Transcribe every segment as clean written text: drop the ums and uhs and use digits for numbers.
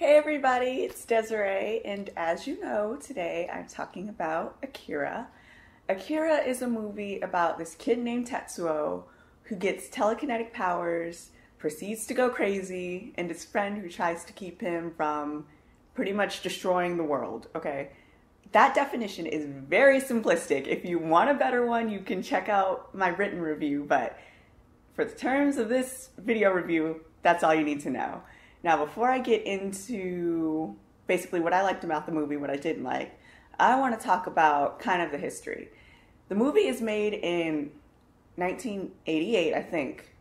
Hey everybody, it's Dezare, and as you know, today I'm talking about Akira. Akira is a movie about this kid named Tetsuo who gets telekinetic powers, proceeds to go crazy, and his friend who tries to keep him from pretty much destroying the world, okay? That definition is very simplistic. If you want a better one, you can check out my written review, but for the terms of this video review, that's all you need to know. Now, before I get into basically what I liked about the movie, what I didn't like, I want to talk about kind of the history. The movie is made in 1988, I think.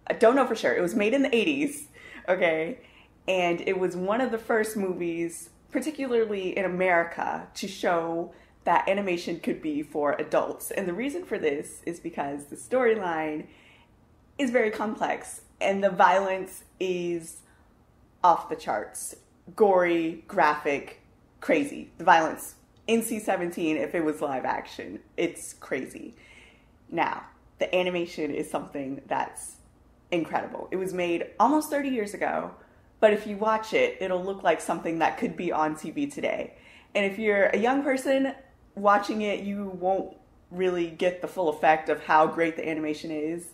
I don't know for sure. It was made in the 80s, okay? And it was one of the first movies, particularly in America, to show that animation could be for adults. And the reason for this is because the storyline is very complex and the violence is off the charts. Gory, graphic, crazy. The violence, NC-17 if it was live action. It's crazy. Now, the animation is something that's incredible. It was made almost 30 years ago, but if you watch it, it'll look like something that could be on TV today. And if you're a young person watching it, you won't really get the full effect of how great the animation is.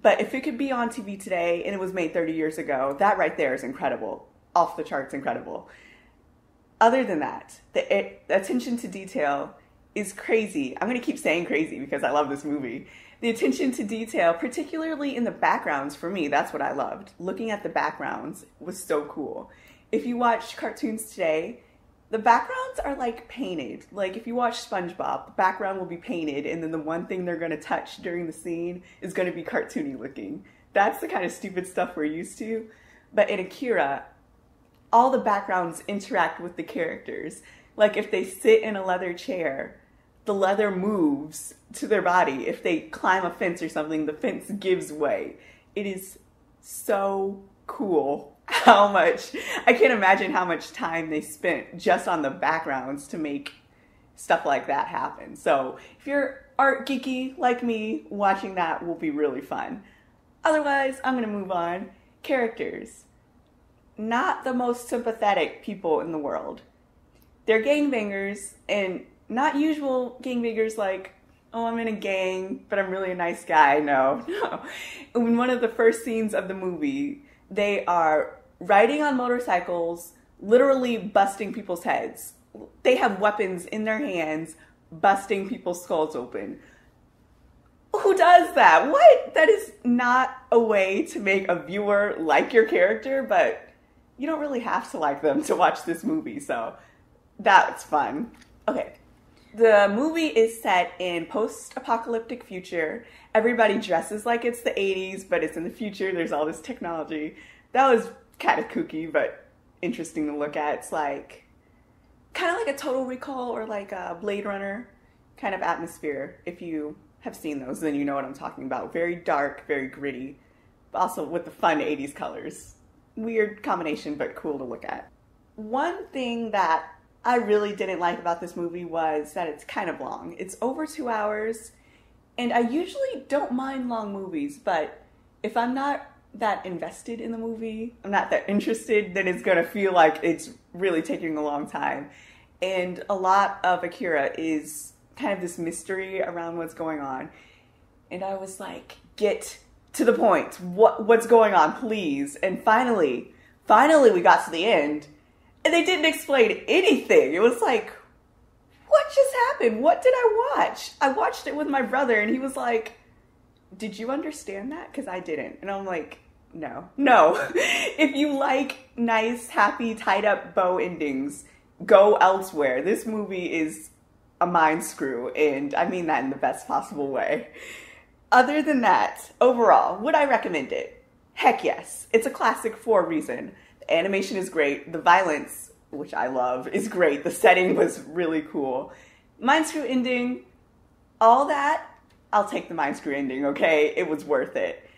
But if it could be on TV today and it was made 30 years ago, that right there is incredible. Off the charts incredible. Other than that, the attention to detail is crazy. I'm going to keep saying crazy because I love this movie. The attention to detail, particularly in the backgrounds, for me, that's what I loved. Looking at the backgrounds was so cool. If you watch cartoons today, the backgrounds are like painted. Like if you watch SpongeBob, the background will be painted and then the one thing they're going to touch during the scene is going to be cartoony looking. That's the kind of stupid stuff we're used to. But in Akira, all the backgrounds interact with the characters. Like if they sit in a leather chair, the leather moves to their body. If they climb a fence or something, the fence gives way. It is so cool. I can't imagine how much time they spent just on the backgrounds to make stuff like that happen. So if you're art geeky like me, watching that will be really fun. Otherwise, I'm going to move on. Characters. Not the most sympathetic people in the world. They're gangbangers, and not usual gangbangers like, oh, I'm in a gang, but I'm really a nice guy. No. In one of the first scenes of the movie, they are riding on motorcycles, literally busting people's heads. They have weapons in their hands, busting people's skulls open. Who does that? What? That is not a way to make a viewer like your character, but you don't really have to like them to watch this movie, so that's fun. Okay. The movie is set in post-apocalyptic future. Everybody dresses like it's the 80s, but it's in the future. There's all this technology. That was kind of kooky, but interesting to look at. It's like, kind of like a Total Recall or like a Blade Runner kind of atmosphere. If you have seen those, then you know what I'm talking about. Very dark, very gritty, but also with the fun 80s colors. Weird combination, but cool to look at. One thing that I really didn't like about this movie was that it's kind of long. It's over 2 hours, and I usually don't mind long movies, but if I'm not that invested in the movie, I'm not that interested, then it's gonna feel like it's really taking a long time. And a lot of Akira is kind of this mystery around what's going on. And I was like, get to the point. What's going on, please? And finally we got to the end, and they didn't explain anything. It was like, what just happened? What did I watch? I watched it with my brother, and he was like, did you understand that? Because I didn't. And I'm like, no. If you like nice, happy, tied up bow endings, go elsewhere. This movie is a mind screw, and I mean that in the best possible way. Other than that, overall, would I recommend it? Heck yes. It's a classic for a reason. The animation is great. The violence, which I love, is great. The setting was really cool. Mind screw ending, all that, I'll take the mind screw ending, okay? It was worth it.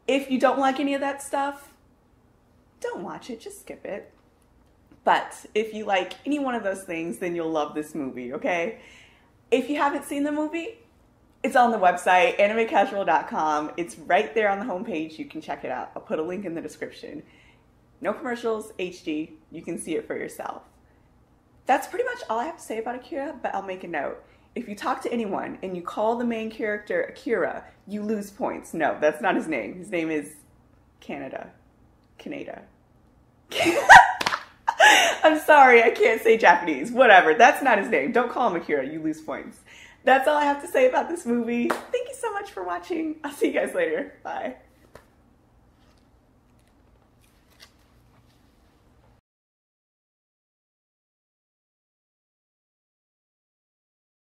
If you don't like any of that stuff, don't watch it, just skip it. But if you like any one of those things, then you'll love this movie, okay? If you haven't seen the movie, it's on the website, animecasual.com. It's right there on the homepage. You can check it out. I'll put a link in the description. No commercials, HD. You can see it for yourself. That's pretty much all I have to say about Akira, but I'll make a note. If you talk to anyone and you call the main character Akira, you lose points. No, that's not his name. His name is Canada. I'm sorry, I can't say Japanese. Whatever, that's not his name. Don't call him Akira, you lose points. That's all I have to say about this movie. Thank you so much for watching. I'll see you guys later. Bye.